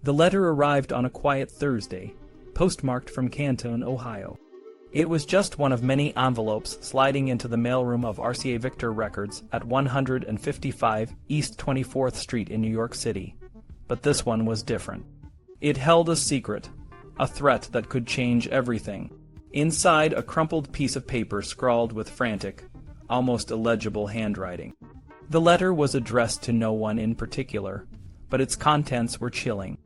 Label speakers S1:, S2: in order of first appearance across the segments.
S1: The letter arrived on a quiet Thursday, postmarked from Canton, Ohio. It was just one of many envelopes sliding into the mailroom of RCA Victor Records at 155 East 24th Street in New York City. But this one was different. It held a secret, a threat that could change everything. Inside, a crumpled piece of paper scrawled with frantic, almost illegible handwriting. The letter was addressed to no one in particular, but its contents were chilling.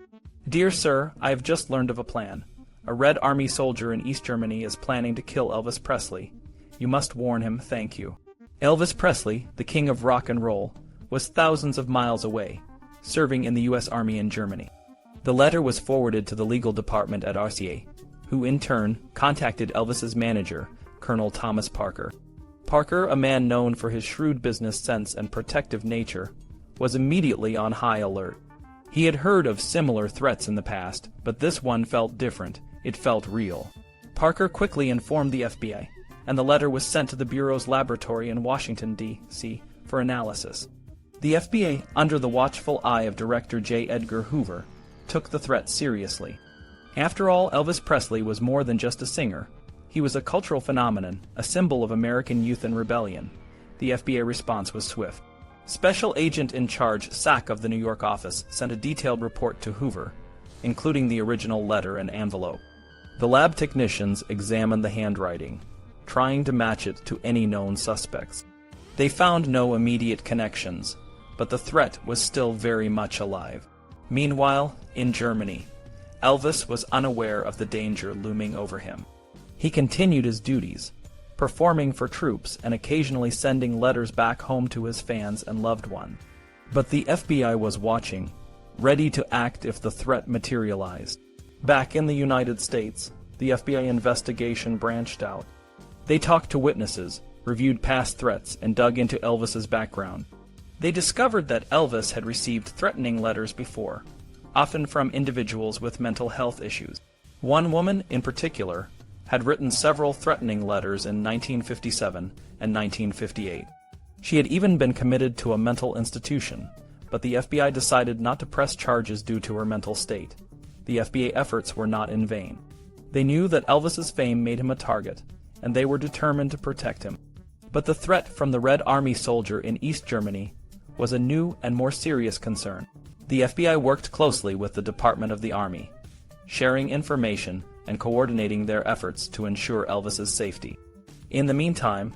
S1: Dear Sir, I have just learned of a plan. A Red Army soldier in East Germany is planning to kill Elvis Presley. You must warn him, thank you. Elvis Presley, the king of rock and roll, was thousands of miles away, serving in the U.S. Army in Germany. The letter was forwarded to the legal department at RCA, who in turn contacted Elvis's manager, Colonel Thomas Parker. Parker, a man known for his shrewd business sense and protective nature, was immediately on high alert. He had heard of similar threats in the past, but this one felt different. It felt real. Parker quickly informed the FBI, and the letter was sent to the Bureau's laboratory in Washington, D.C. for analysis. The FBI, under the watchful eye of Director J. Edgar Hoover, took the threat seriously. After all, Elvis Presley was more than just a singer. He was a cultural phenomenon, a symbol of American youth and rebellion. The FBI response was swift. Special Agent in Charge Sack of the New York office sent a detailed report to Hoover, including the original letter and envelope. The lab technicians examined the handwriting, trying to match it to any known suspects. They found no immediate connections, but the threat was still very much alive. Meanwhile, in Germany, Elvis was unaware of the danger looming over him. He continued his duties, performing for troops and occasionally sending letters back home to his fans and loved ones. But the FBI was watching, ready to act if the threat materialized. Back in the United States, the FBI investigation branched out. They talked to witnesses, reviewed past threats, and dug into Elvis's background. They discovered that Elvis had received threatening letters before, often from individuals with mental health issues. One woman, in particular, had written several threatening letters in 1957 and 1958. She had even been committed to a mental institution, but the FBI decided not to press charges due to her mental state. The FBI efforts were not in vain. They knew that Elvis's fame made him a target, and they were determined to protect him. But the threat from the Red Army soldier in East Germany was a new and more serious concern. The FBI worked closely with the Department of the Army, sharing information and coordinating their efforts to ensure Elvis's safety. In the meantime,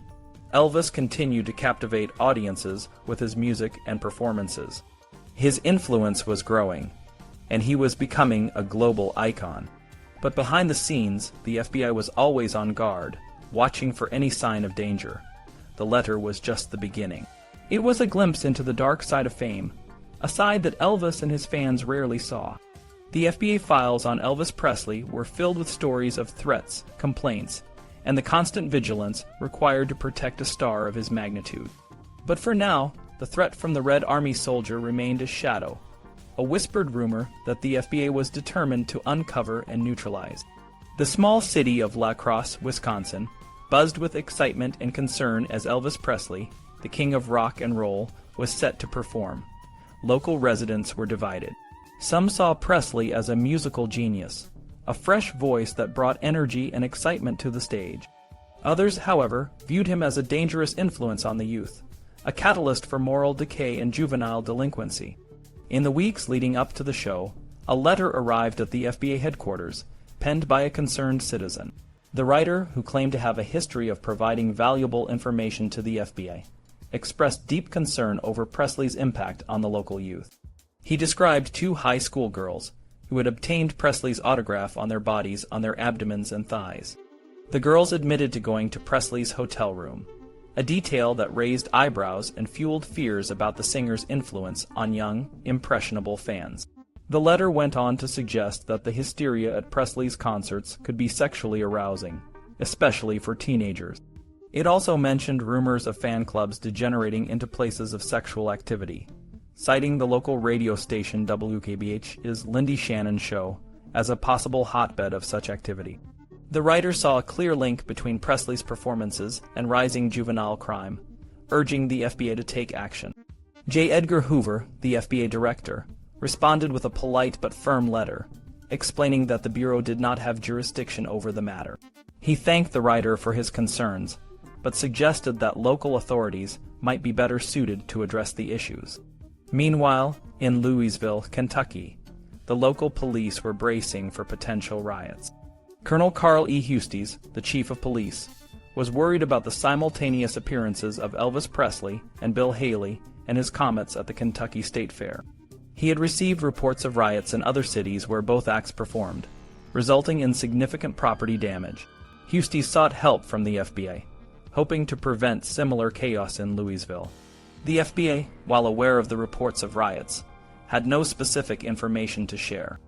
S1: Elvis continued to captivate audiences with his music and performances. His influence was growing, and he was becoming a global icon. But behind the scenes, the FBI was always on guard, watching for any sign of danger. The letter was just the beginning. It was a glimpse into the dark side of fame, a side that Elvis and his fans rarely saw. The FBI files on Elvis Presley were filled with stories of threats, complaints, and the constant vigilance required to protect a star of his magnitude. But for now, the threat from the Red Army soldier remained a shadow, a whispered rumor that the FBI was determined to uncover and neutralize. The small city of La Crosse, Wisconsin, buzzed with excitement and concern as Elvis Presley, the king of rock and roll, was set to perform. Local residents were divided. Some saw Presley as a musical genius, a fresh voice that brought energy and excitement to the stage. Others, however, viewed him as a dangerous influence on the youth, a catalyst for moral decay and juvenile delinquency. In the weeks leading up to the show, a letter arrived at the FBI headquarters, penned by a concerned citizen. The writer, who claimed to have a history of providing valuable information to the FBI, expressed deep concern over Presley's impact on the local youth. He described two high school girls who had obtained Presley's autograph on their bodies on their abdomens and thighs. The girls admitted to going to Presley's hotel room, a detail that raised eyebrows and fueled fears about the singer's influence on young, impressionable fans. The letter went on to suggest that the hysteria at Presley's concerts could be sexually arousing, especially for teenagers. It also mentioned rumors of fan clubs degenerating into places of sexual activity, citing the local radio station WWP's Lindy Shannon show as a possible hotbed of such activity. The writer saw a clear link between Presley's performances and rising juvenile crime, urging the FBI to take action. J. Edgar Hoover, the FBI director, responded with a polite but firm letter, explaining that the Bureau did not have jurisdiction over the matter. He thanked the writer for his concerns, but suggested that local authorities might be better suited to address the issues. Meanwhile, in Louisville, Kentucky, the local police were bracing for potential riots. Colonel Karl E. Husties, the chief of police, was worried about the simultaneous appearances of Elvis Presley and Bill Haley and his Comets at the Kentucky State Fair. He had received reports of riots in other cities where both acts performed, resulting in significant property damage. Husties sought help from the FBI, hoping to prevent similar chaos in Louisville. The FBI, while aware of the reports of riots, had no specific information to share.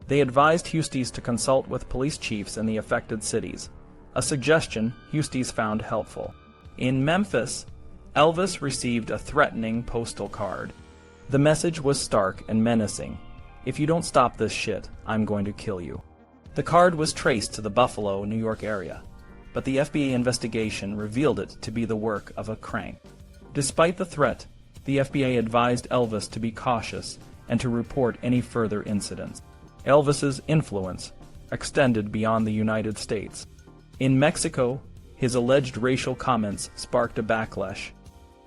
S1: They advised Husties to consult with police chiefs in the affected cities, a suggestion Husties found helpful. In Memphis, Elvis received a threatening postal card. The message was stark and menacing. "If you don't stop this shit, I'm going to kill you." The card was traced to the Buffalo, New York area, but the FBI investigation revealed it to be the work of a crank. Despite the threat, the FBI advised Elvis to be cautious and to report any further incidents. Elvis's influence extended beyond the United States. In Mexico, his alleged racial comments sparked a backlash.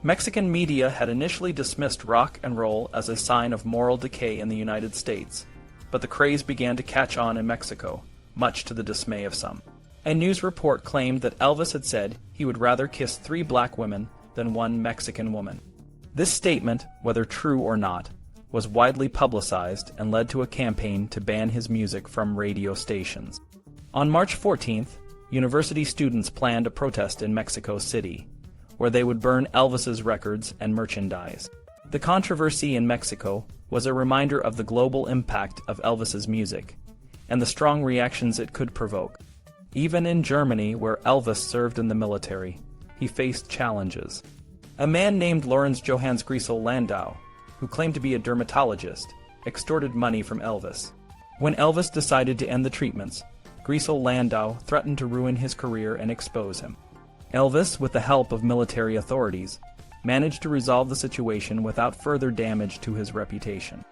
S1: Mexican media had initially dismissed rock and roll as a sign of moral decay in the United States, but the craze began to catch on in Mexico, much to the dismay of some. A news report claimed that Elvis had said he would rather kiss 3 black women than 1 Mexican woman. This statement, whether true or not, was widely publicized and led to a campaign to ban his music from radio stations. On March 14th, university students planned a protest in Mexico City, where they would burn Elvis's records and merchandise. The controversy in Mexico was a reminder of the global impact of Elvis's music, and the strong reactions it could provoke. Even in Germany, where Elvis served in the military, he faced challenges. A man named Laurence Johannes Griesel Landau, who claimed to be a dermatologist, extorted money from Elvis. When Elvis decided to end the treatments, Griesel Landau threatened to ruin his career and expose him. Elvis, with the help of military authorities, managed to resolve the situation without further damage to his reputation.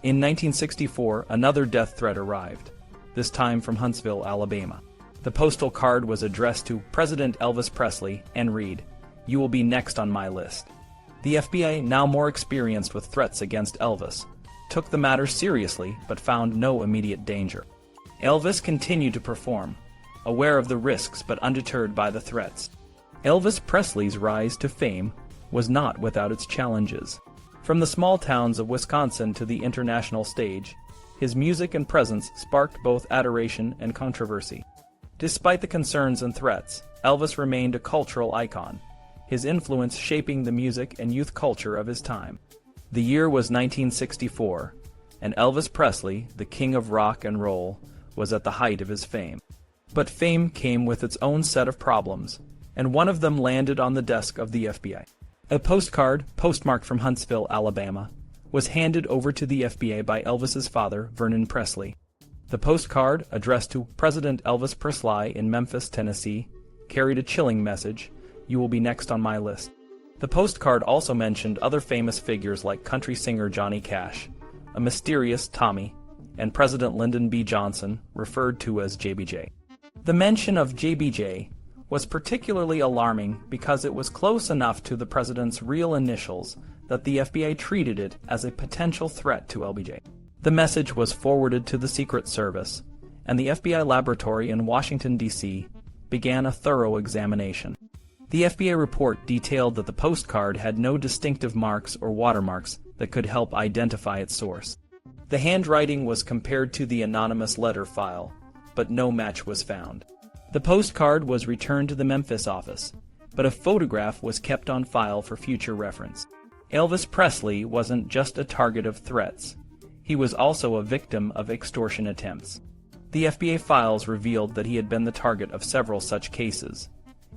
S1: In 1964, another death threat arrived, this time from Huntsville, Alabama. The postal card was addressed to President Elvis Presley and read, "You will be next on my list." The FBI, now more experienced with threats against Elvis, took the matter seriously but found no immediate danger. Elvis continued to perform, aware of the risks but undeterred by the threats. Elvis Presley's rise to fame was not without its challenges. From the small towns of Wisconsin to the international stage, his music and presence sparked both adoration and controversy. Despite the concerns and threats, Elvis remained a cultural icon, his influence shaping the music and youth culture of his time. The year was 1964, and Elvis Presley, the king of rock and roll, was at the height of his fame. But fame came with its own set of problems, and one of them landed on the desk of the FBI. A postcard, postmarked from Huntsville, Alabama, was handed over to the FBI by Elvis's father, Vernon Presley. The postcard, addressed to President Elvis Presley in Memphis, Tennessee, carried a chilling message, "You will be next on my list." The postcard also mentioned other famous figures like country singer Johnny Cash, a mysterious Tommy, and President Lyndon B. Johnson, referred to as JBJ. The mention of JBJ was particularly alarming because it was close enough to the president's real initials that the FBI treated it as a potential threat to LBJ. The message was forwarded to the Secret Service, and the FBI laboratory in Washington, D.C. began a thorough examination. The FBI report detailed that the postcard had no distinctive marks or watermarks that could help identify its source. The handwriting was compared to the anonymous letter file, but no match was found. The postcard was returned to the Memphis office, but a photograph was kept on file for future reference. Elvis Presley wasn't just a target of threats. He was also a victim of extortion attempts. The FBI files revealed that he had been the target of several such cases,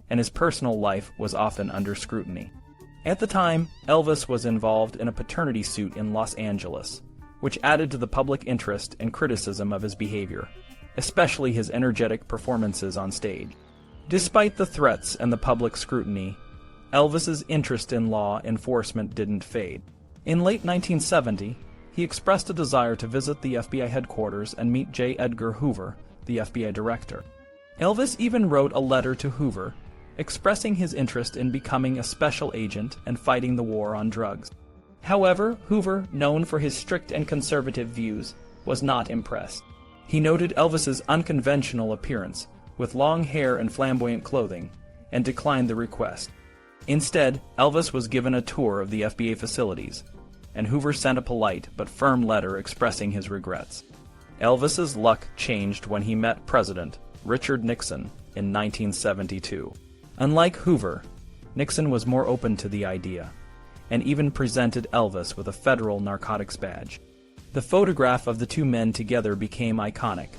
S1: and his personal life was often under scrutiny. At the time, Elvis was involved in a paternity suit in Los Angeles, which added to the public interest and criticism of his behavior, especially his energetic performances on stage. Despite the threats and the public scrutiny, Elvis's interest in law enforcement didn't fade. In late 1970, he expressed a desire to visit the FBI headquarters and meet J. Edgar Hoover, the FBI director. Elvis even wrote a letter to Hoover, expressing his interest in becoming a special agent and fighting the war on drugs. However, Hoover, known for his strict and conservative views, was not impressed. He noted Elvis's unconventional appearance, with long hair and flamboyant clothing, and declined the request. Instead, Elvis was given a tour of the FBI facilities, and Hoover sent a polite but firm letter expressing his regrets. Elvis's luck changed when he met President Richard Nixon in 1972. Unlike Hoover, Nixon was more open to the idea, and even presented Elvis with a federal narcotics badge. The photograph of the two men together became iconic,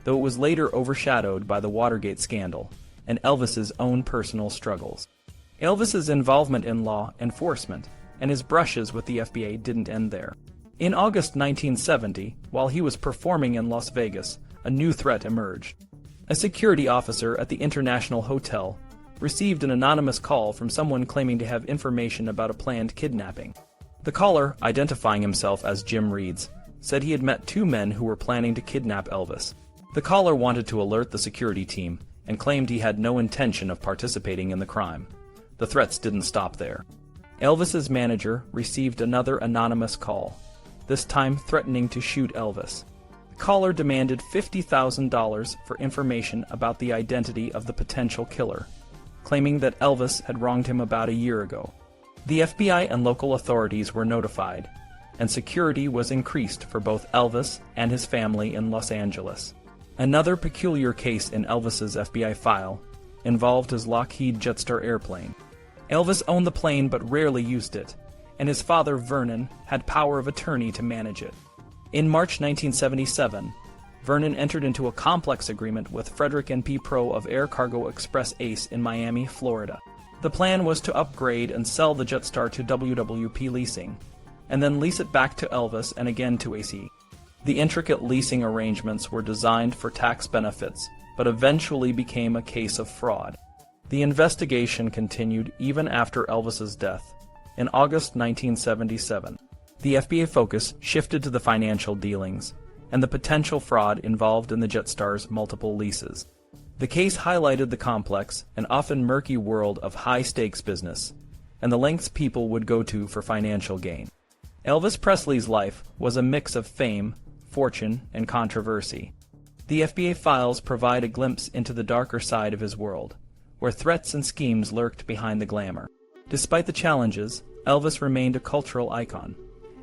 S1: though it was later overshadowed by the Watergate scandal and Elvis's own personal struggles. Elvis's involvement in law enforcement and his brushes with the FBI didn't end there. In August 1970, while he was performing in Las Vegas, a new threat emerged. A security officer at the International Hotel received an anonymous call from someone claiming to have information about a planned kidnapping. The caller, identifying himself as Jim Reeds, said he had met two men who were planning to kidnap Elvis. The caller wanted to alert the security team and claimed he had no intention of participating in the crime. The threats didn't stop there. Elvis's manager received another anonymous call, this time threatening to shoot Elvis. The caller demanded $50,000 for information about the identity of the potential killer, claiming that Elvis had wronged him about a year ago. The FBI and local authorities were notified, and security was increased for both Elvis and his family in Los Angeles. Another peculiar case in Elvis's FBI file involved his Lockheed Jetstar airplane. Elvis owned the plane but rarely used it, and his father, Vernon, had power of attorney to manage it. In March 1977, Vernon entered into a complex agreement with Frederick N. of Air Cargo Express Ace in Miami, Florida. The plan was to upgrade and sell the Jetstar to WWP Leasing, and then lease it back to Elvis and again to AC. The intricate leasing arrangements were designed for tax benefits, but eventually became a case of fraud. The investigation continued even after Elvis's death. In August 1977, the FBI focus shifted to the financial dealings and the potential fraud involved in the Jetstar's multiple leases. The case highlighted the complex and often murky world of high-stakes business and the lengths people would go to for financial gain. Elvis Presley's life was a mix of fame, fortune, and controversy. The FBI files provide a glimpse into the darker side of his world, where threats and schemes lurked behind the glamour. Despite the challenges, Elvis remained a cultural icon,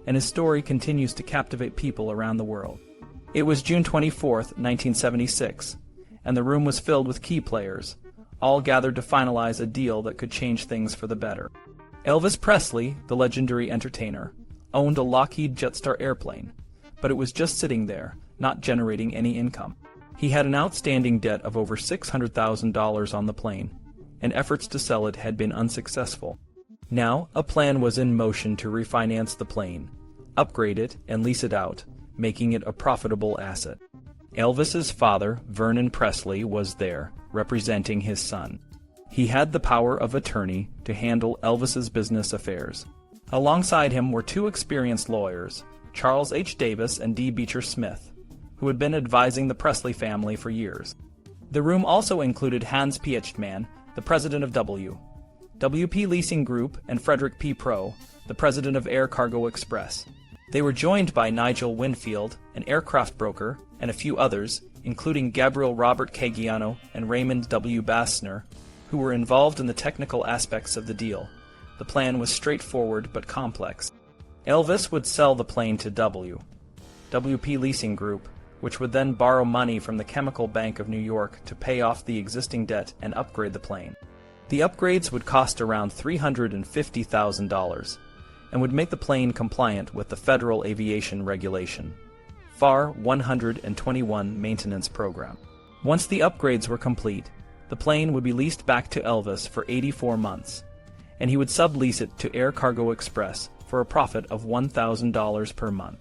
S1: and his story continues to captivate people around the world. It was June 24, 1976, and the room was filled with key players, all gathered to finalize a deal that could change things for the better. Elvis Presley, the legendary entertainer, owned a Lockheed Jetstar airplane, but it was just sitting there, not generating any income. He had an outstanding debt of over $600,000 on the plane, and efforts to sell it had been unsuccessful. Now, a plan was in motion to refinance the plane, upgrade it, and lease it out, making it a profitable asset. Elvis's father, Vernon Presley, was there, representing his son. He had the power of attorney to handle Elvis's business affairs. Alongside him were two experienced lawyers, Charles H. Davis and D. Beecher Smith, who had been advising the Presley family for years. The room also included Hans Pietschmann, the president of WWP Leasing Group, and Frederick P. Pro, the president of Air Cargo Express. They were joined by Nigel Winfield, an aircraft broker, and a few others, including Gabriel Robert Caggiano and Raymond W. Baszner, who were involved in the technical aspects of the deal. The plan was straightforward but complex. Elvis would sell the plane to WWP Leasing Group, which would then borrow money from the Chemical Bank of New York to pay off the existing debt and upgrade the plane. The upgrades would cost around $350,000 and would make the plane compliant with the Federal Aviation Regulation, FAR 121 maintenance program. Once the upgrades were complete, the plane would be leased back to Elvis for 84 months, and he would sublease it to Air Cargo Express for a profit of $1,000 per month.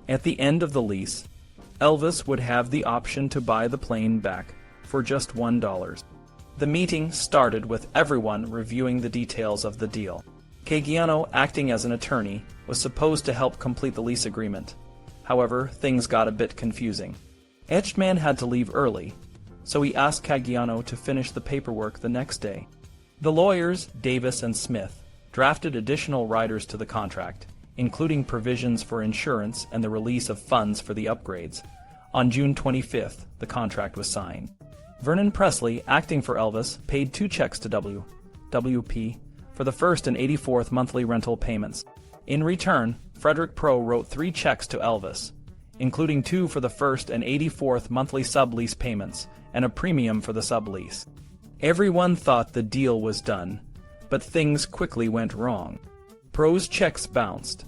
S1: At the end of the lease, Elvis would have the option to buy the plane back for just $1. The meeting started with everyone reviewing the details of the deal. Caggiano, acting as an attorney, was supposed to help complete the lease agreement. However, things got a bit confusing. Edgman had to leave early, so he asked Caggiano to finish the paperwork the next day. The lawyers, Davis and Smith, drafted additional riders to the contract, including provisions for insurance and the release of funds for the upgrades. On June 25th, the contract was signed. Vernon Presley, acting for Elvis, paid 2 checks to WWP for the first and 84th monthly rental payments. In return, Frederick Pro wrote 3 checks to Elvis, including 2 for the first and 84th monthly sub-lease payments and a premium for the sub-lease. Everyone thought the deal was done, but things quickly went wrong. Pro's checks bounced,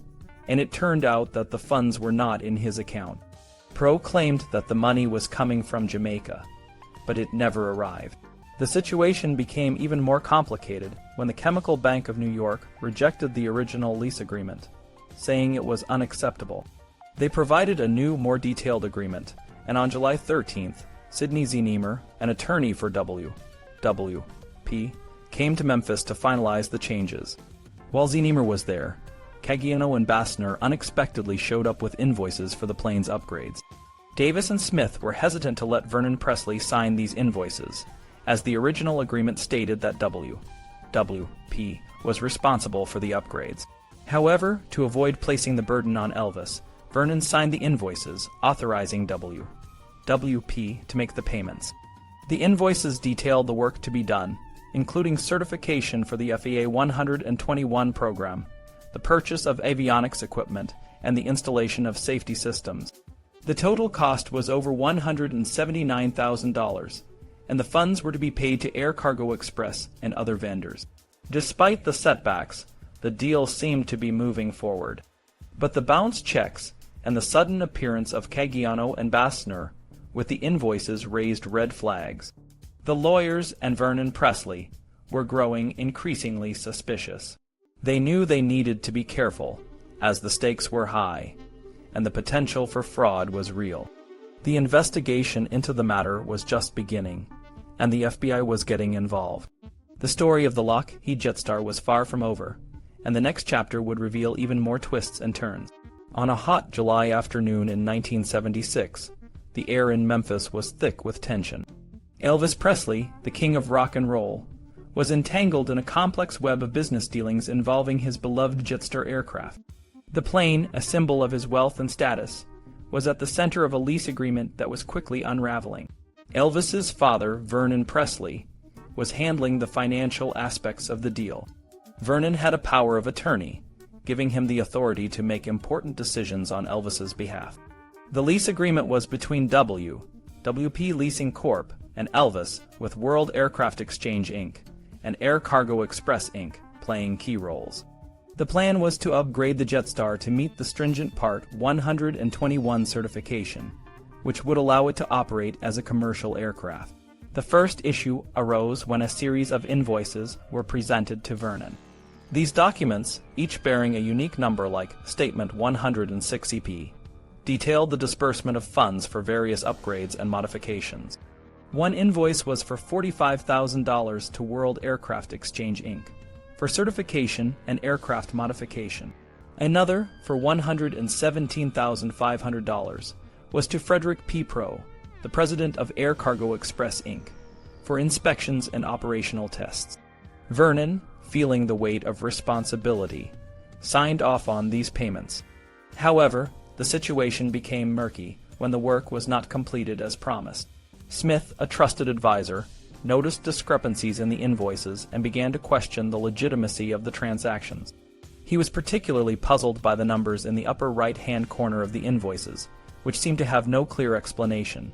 S1: and it turned out that the funds were not in his account. Pro claimed that the money was coming from Jamaica, but it never arrived. The situation became even more complicated when the Chemical Bank of New York rejected the original lease agreement, saying it was unacceptable. They provided a new, more detailed agreement, and on July 13th, Sidney Z. Niemer, an attorney for WWP, came to Memphis to finalize the changes. While Z. Niemer was there, Caggiano and Baszner unexpectedly showed up with invoices for the plane's upgrades. Davis and Smith were hesitant to let Vernon Presley sign these invoices, as the original agreement stated that WWP was responsible for the upgrades. However, to avoid placing the burden on Elvis, Vernon signed the invoices authorizing WWP to make the payments. The invoices detailed the work to be done, including certification for the FAA 121 program, the purchase of avionics equipment, and the installation of safety systems. The total cost was over $179,000, and the funds were to be paid to Air Cargo Express and other vendors. Despite the setbacks, the deal seemed to be moving forward. But the bounced checks and the sudden appearance of Caggiano and Baszner with the invoices raised red flags. The lawyers and Vernon Presley were growing increasingly suspicious. They knew they needed to be careful, as the stakes were high, and the potential for fraud was real. The investigation into the matter was just beginning, and the FBI was getting involved. The story of the Lockheed Jetstar was far from over, and the next chapter would reveal even more twists and turns. On a hot July afternoon in 1976, the air in Memphis was thick with tension. Elvis Presley, the king of rock and roll, was entangled in a complex web of business dealings involving his beloved Jetstar aircraft. The plane, a symbol of his wealth and status, was at the center of a lease agreement that was quickly unraveling. Elvis's father, Vernon Presley, was handling the financial aspects of the deal. Vernon had a power of attorney, giving him the authority to make important decisions on Elvis's behalf. The lease agreement was between WWP Leasing Corp. and Elvis, with World Aircraft Exchange Inc. and Air Cargo Express Inc. playing key roles. The plan was to upgrade the Jetstar to meet the stringent Part 121 certification, which would allow it to operate as a commercial aircraft. The first issue arose when a series of invoices were presented to Vernon. These documents, each bearing a unique number like Statement 106 EP, detailed the disbursement of funds for various upgrades and modifications. One invoice was for $45,000 to World Aircraft Exchange Inc. for certification and aircraft modification. Another, for $117,500, was to Frederick P. Pro, the president of Air Cargo Express Inc., for inspections and operational tests. Vernon, feeling the weight of responsibility, signed off on these payments. However, the situation became murky when the work was not completed as promised. Smith, a trusted advisor, noticed discrepancies in the invoices and began to question the legitimacy of the transactions. He was particularly puzzled by the numbers in the upper right-hand corner of the invoices, which seemed to have no clear explanation.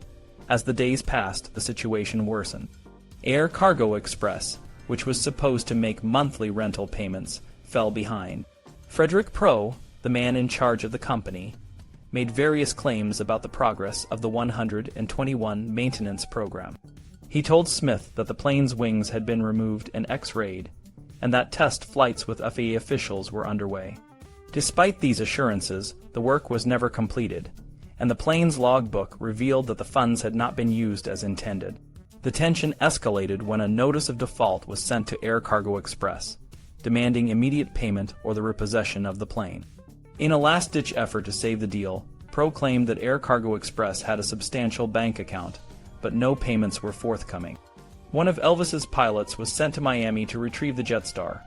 S1: As the days passed, the situation worsened. Air Cargo Express, which was supposed to make monthly rental payments, fell behind. Frederick Pro, the man in charge of the company, made various claims about the progress of the 121 maintenance program. He told Smith that the plane's wings had been removed and X-rayed, and that test flights with FAA officials were underway. Despite these assurances, the work was never completed, and the plane's logbook revealed that the funds had not been used as intended. The tension escalated when a notice of default was sent to Air Cargo Express, demanding immediate payment or the repossession of the plane. In a last-ditch effort to save the deal, Pro claimed that Air Cargo Express had a substantial bank account, but no payments were forthcoming. One of Elvis's pilots was sent to Miami to retrieve the Jetstar,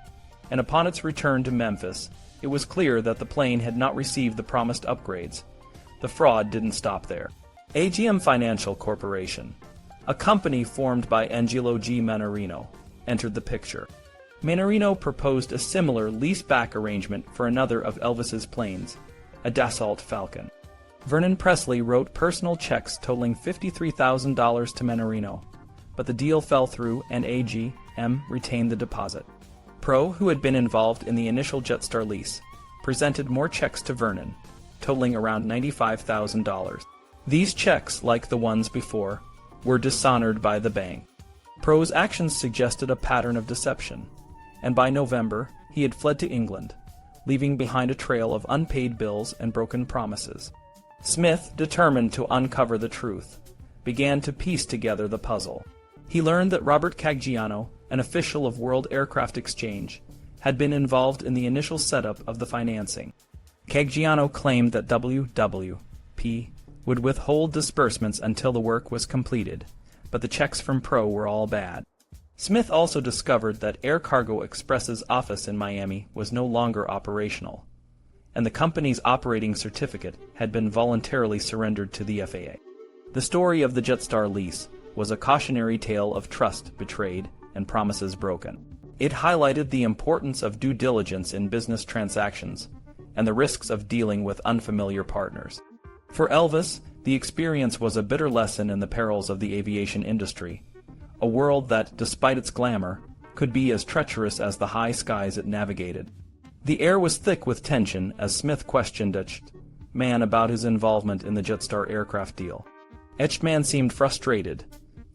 S1: and upon its return to Memphis, it was clear that the plane had not received the promised upgrades. The fraud didn't stop there. AGM Financial Corporation, a company formed by Angelo G. Mannarino, entered the picture. Mannarino proposed a similar lease-back arrangement for another of Elvis's planes, a Dassault Falcon. Vernon Presley wrote personal checks totaling $53,000 to Mannarino, but the deal fell through and AGM retained the deposit. Pro, who had been involved in the initial Jetstar lease, presented more checks to Vernon, totaling around $95,000. These checks, like the ones before, were dishonored by the bank. Pro's actions suggested a pattern of deception, and by November he had fled to England, leaving behind a trail of unpaid bills and broken promises. Smith, determined to uncover the truth, began to piece together the puzzle. He learned that Robert Caggiano, an official of World Aircraft Exchange, had been involved in the initial setup of the financing. Caggiano claimed that WWP would withhold disbursements until the work was completed, but the checks from Pro were all bad. Smith also discovered that Air Cargo Express's office in Miami was no longer operational, and the company's operating certificate had been voluntarily surrendered to the FAA. The story of the Jetstar lease was a cautionary tale of trust betrayed and promises broken. It highlighted the importance of due diligence in business transactions and the risks of dealing with unfamiliar partners. For Elvis, the experience was a bitter lesson in the perils of the aviation industry, a world that, despite its glamour, could be as treacherous as the high skies it navigated. The air was thick with tension as Smith questioned Etchman about his involvement in the Jetstar aircraft deal. Etchman seemed frustrated,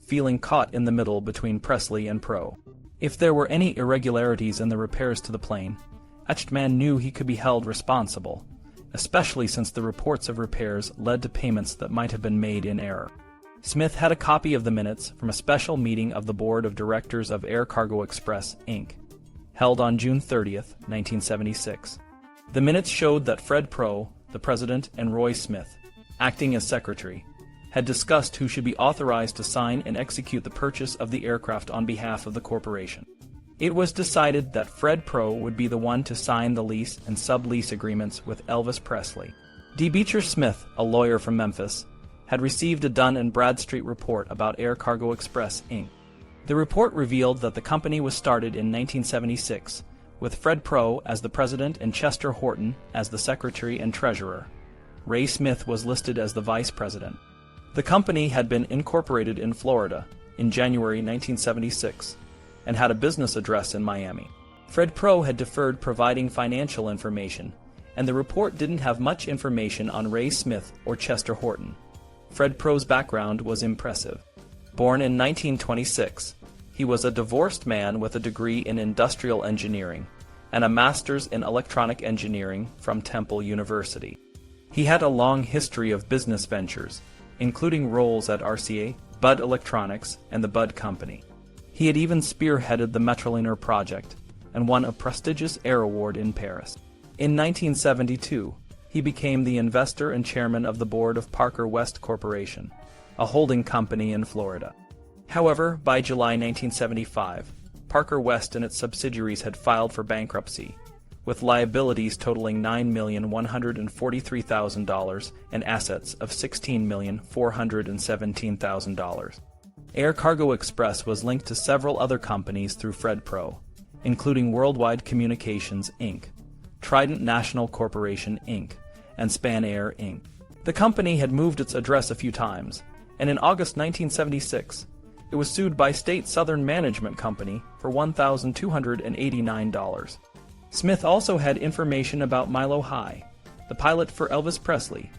S1: feeling caught in the middle between Presley and Pro. If there were any irregularities in the repairs to the plane, Etchman knew he could be held responsible, especially since the reports of repairs led to payments that might have been made in error. Smith had a copy of the minutes from a special meeting of the Board of Directors of Air Cargo Express, Inc., held on June 30, 1976. The minutes showed that Fred Pro, the president, and Roy Smith, acting as secretary, had discussed who should be authorized to sign and execute the purchase of the aircraft on behalf of the corporation. It was decided that Fred Pro would be the one to sign the lease and sub-lease agreements with Elvis Presley. D. Beecher Smith, a lawyer from Memphis, had received a Dun & Bradstreet report about Air Cargo Express, Inc. The report revealed that the company was started in 1976, with Fred Pro as the president and Chester Horton as the secretary and treasurer. Ray Smith was listed as the vice president. The company had been incorporated in Florida in January 1976 and had a business address in Miami. Fred Pro had deferred providing financial information, and the report didn't have much information on Ray Smith or Chester Horton. Fred Pro's background was impressive. Born in 1926, he was a divorced man with a degree in industrial engineering and a master's in electronic engineering from Temple University. He had a long history of business ventures, including roles at RCA, Bud Electronics, and the Bud Company. He had even spearheaded the Metroliner project and won a prestigious air award in Paris. In 1972, he became the investor and chairman of the board of Parker West Corporation, a holding company in Florida. However, by July 1975, Parker West and its subsidiaries had filed for bankruptcy, with liabilities totaling $9,143,000 and assets of $16,417,000. Air Cargo Express was linked to several other companies through Fred Pro, including Worldwide Communications, Inc., Trident National Corporation, Inc., and Spanair, Inc. The company had moved its address a few times, and in August 1976, it was sued by State Southern Management Company for $1,289. Smith also had information about Milo High, the pilot for Elvis Presley,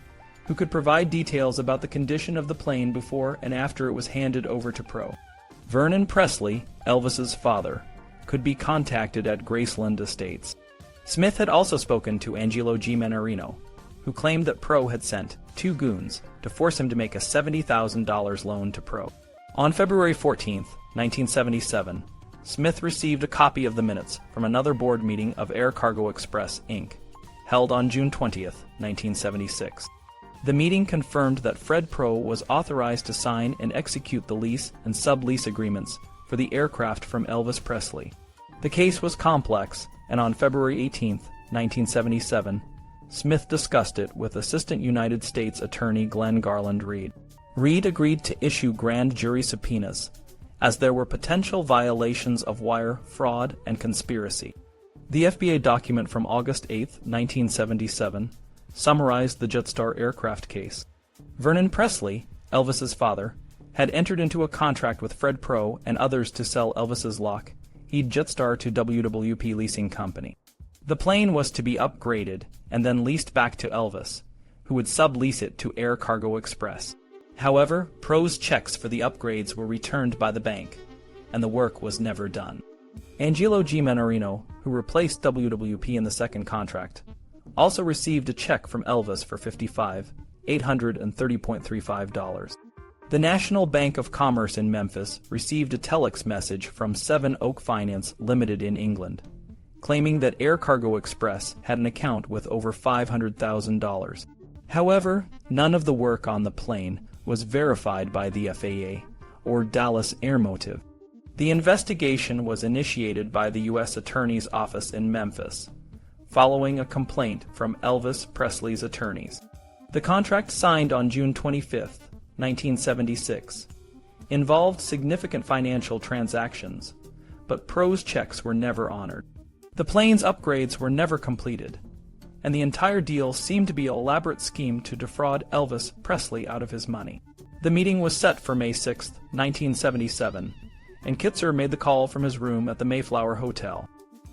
S1: who could provide details about the condition of the plane before and after it was handed over to Pro. Vernon Presley, Elvis's father, could be contacted at Graceland Estates. Smith had also spoken to Angelo G. Mannarino, who claimed that Pro had sent 2 goons to force him to make a $70,000 loan to Pro. On February 14, 1977, Smith received a copy of the minutes from another board meeting of Air Cargo Express, Inc., held on June 20, 1976. The meeting confirmed that Fred Pro was authorized to sign and execute the lease and sub-lease agreements for the aircraft from Elvis Presley. The case was complex, and on February 18, 1977, Smith discussed it with Assistant United States Attorney Glenn Garland Reed. Reed agreed to issue grand jury subpoenas, as there were potential violations of wire fraud and conspiracy. The FBA document from August 8, 1977, summarized the Jetstar aircraft case. Vernon Presley, Elvis's father, had entered into a contract with Fred Pro and others to sell Elvis's Lockheed Jetstar to WWP Leasing Company. The plane was to be upgraded and then leased back to Elvis, who would sublease it to Air Cargo Express. However, Pro's checks for the upgrades were returned by the bank, and the work was never done. Angelo G. Menorino, who replaced WWP in the second contract, also received a check from Elvis for $830.35. The National Bank of Commerce in Memphis received a telex message from Seven Oak Finance Limited in England, claiming that Air Cargo Express had an account with over $500,000. However, none of the work on the plane was verified by the FAA or Dallas Air Motive. The investigation was initiated by the U.S. Attorney's Office in Memphis, following a complaint from Elvis Presley's attorneys. The contract signed on June 25, 1976, involved significant financial transactions, but Pro's checks were never honored. The plane's upgrades were never completed, and the entire deal seemed to be an elaborate scheme to defraud Elvis Presley out of his money. The meeting was set for May 6, 1977, and Kitzer made the call from his room at the Mayflower Hotel.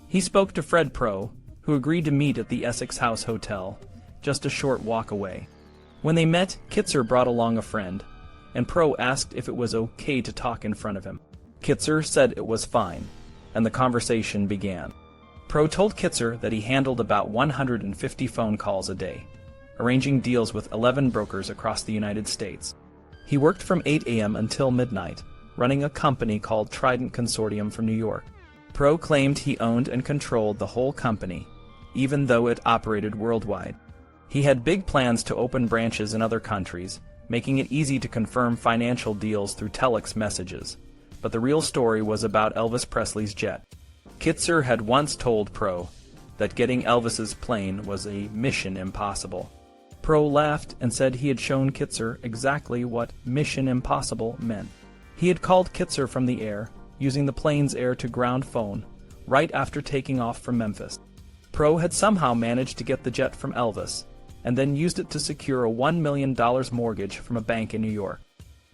S1: He spoke to Fred Pro, who agreed to meet at the Essex House Hotel, just a short walk away. When they met, Kitzer brought along a friend, and Pro asked if it was okay to talk in front of him. Kitzer said it was fine, and the conversation began. Pro told Kitzer that he handled about 150 phone calls a day, arranging deals with 11 brokers across the United States. He worked from 8 a.m. until midnight, running a company called Trident Consortium from New York. Pro claimed he owned and controlled the whole company, even though it operated worldwide. He had big plans to open branches in other countries, making it easy to confirm financial deals through telex messages. But the real story was about Elvis Presley's jet. Kitzer had once told Pro that getting Elvis's plane was a mission impossible. Pro laughed and said he had shown Kitzer exactly what mission impossible meant. He had called Kitzer from the air, using the plane's air-to-ground phone, right after taking off from Memphis. Pro had somehow managed to get the jet from Elvis, and then used it to secure a $1 million mortgage from a bank in New York.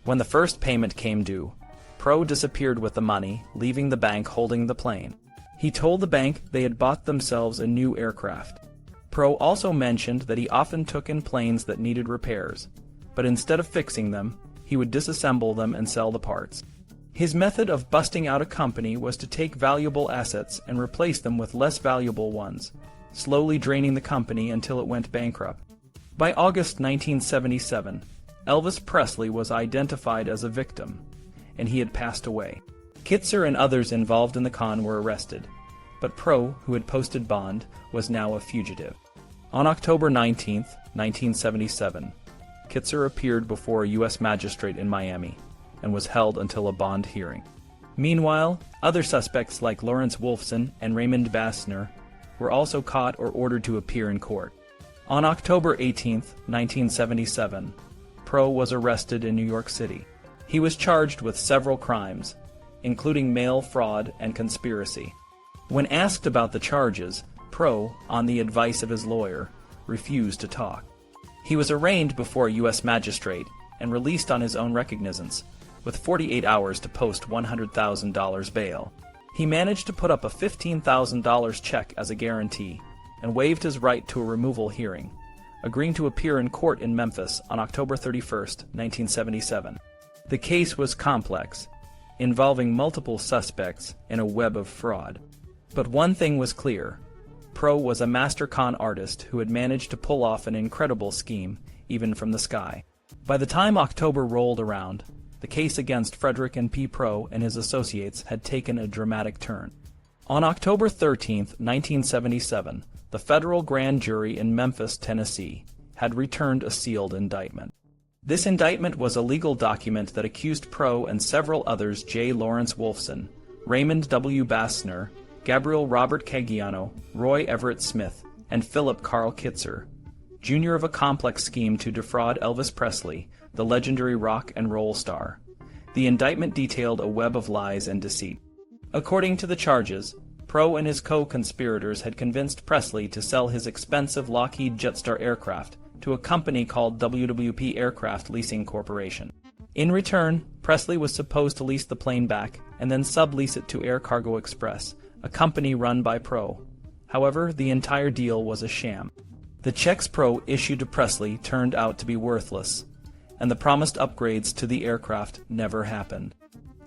S1: When the first payment came due, Pro disappeared with the money, leaving the bank holding the plane. He told the bank they had bought themselves a new aircraft. Pro also mentioned that he often took in planes that needed repairs, but instead of fixing them, he would disassemble them and sell the parts. His method of busting out a company was to take valuable assets and replace them with less valuable ones, slowly draining the company until it went bankrupt. By August 1977, Elvis Presley was identified as a victim, and he had passed away. Kitzer and others involved in the con were arrested, but Pro, who had posted bond, was now a fugitive. On October 19, 1977, Kitzer appeared before a U.S. magistrate in Miami and was held until a bond hearing. Meanwhile, other suspects like Laurence Wolfson and Raymond Baszner were also caught or ordered to appear in court. On October 18, 1977, Pro was arrested in New York City. He was charged with several crimes, including mail fraud and conspiracy. When asked about the charges, Pro, on the advice of his lawyer, refused to talk. He was arraigned before a U.S. magistrate and released on his own recognizance, with 48 hours to post $100,000 bail. He managed to put up a $15,000 check as a guarantee and waived his right to a removal hearing, agreeing to appear in court in Memphis on October 31, 1977. The case was complex, involving multiple suspects in a web of fraud. But one thing was clear. Pro was a master con artist who had managed to pull off an incredible scheme, even from the sky. By the time October rolled around, the case against Frederick N. Pro and his associates had taken a dramatic turn. On October 13, 1977, the federal grand jury in Memphis, Tennessee, had returned a sealed indictment. This indictment was a legal document that accused Pro and several others, J. Laurence Wolfson, Raymond W. Baszner, Gabriel Robert Caggiano, Roy Everett Smith, and Philip Karl Kitzer, Jr. of a complex scheme to defraud Elvis Presley, the legendary rock and roll star. The indictment detailed a web of lies and deceit. According to the charges, Pro and his co-conspirators had convinced Presley to sell his expensive Lockheed Jetstar aircraft to a company called WWP Aircraft Leasing Corporation. In return, Presley was supposed to lease the plane back and then sublease it to Air Cargo Express, a company run by Pro. However, the entire deal was a sham. The checks Pro issued to Presley turned out to be worthless, and the promised upgrades to the aircraft never happened.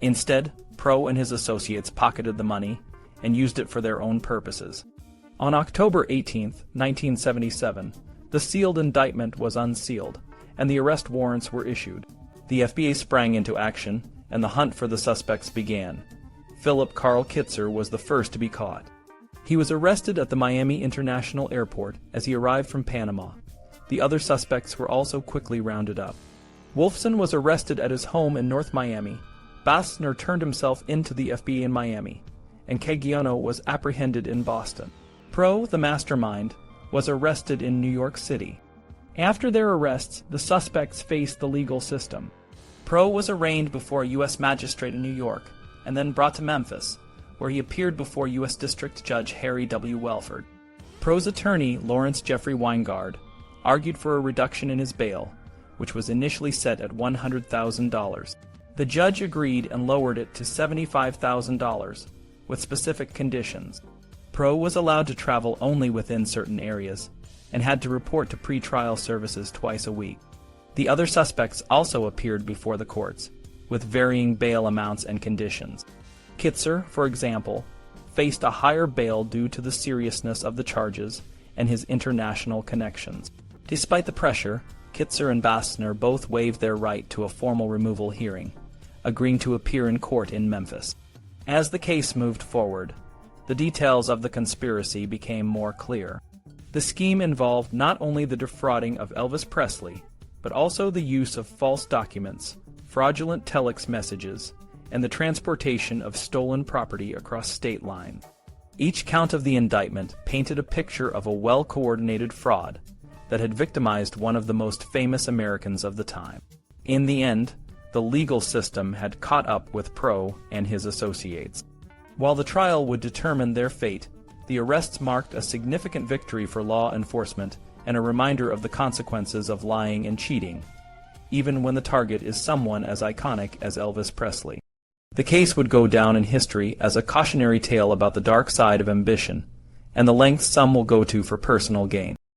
S1: Instead, Pro and his associates pocketed the money and used it for their own purposes. On October 18, 1977, the sealed indictment was unsealed, and the arrest warrants were issued. The FBI sprang into action, and the hunt for the suspects began. Philip Karl Kitzer was the first to be caught. He was arrested at the Miami International Airport as he arrived from Panama. The other suspects were also quickly rounded up. Wolfson was arrested at his home in North Miami. Baszner turned himself into the FBI in Miami, and Caggiano was apprehended in Boston. Pro, the mastermind, was arrested in New York City. After their arrests, the suspects faced the legal system. Pro was arraigned before a U.S. magistrate in New York, and then brought to Memphis, where he appeared before U.S. District Judge Harry W. Welford. Pro's attorney, Lawrence Jeffrey Weingard, argued for a reduction in his bail, which was initially set at $100,000. The judge agreed and lowered it to $75,000, with specific conditions. Pro was allowed to travel only within certain areas, and had to report to pretrial services twice a week. The other suspects also appeared before the courts, with varying bail amounts and conditions. Kitzer, for example, faced a higher bail due to the seriousness of the charges and his international connections. Despite the pressure, Kitzer and Baszner both waived their right to a formal removal hearing, agreeing to appear in court in Memphis. As the case moved forward, the details of the conspiracy became more clear. The scheme involved not only the defrauding of Elvis Presley, but also the use of false documents, fraudulent telex messages, and the transportation of stolen property across state lines. Each count of the indictment painted a picture of a well-coordinated fraud that had victimized one of the most famous Americans of the time. In the end, the legal system had caught up with Pro and his associates. While the trial would determine their fate, the arrests marked a significant victory for law enforcement and a reminder of the consequences of lying and cheating, even when the target is someone as iconic as Elvis Presley. The case would go down in history as a cautionary tale about the dark side of ambition and the lengths some will go to for personal gain.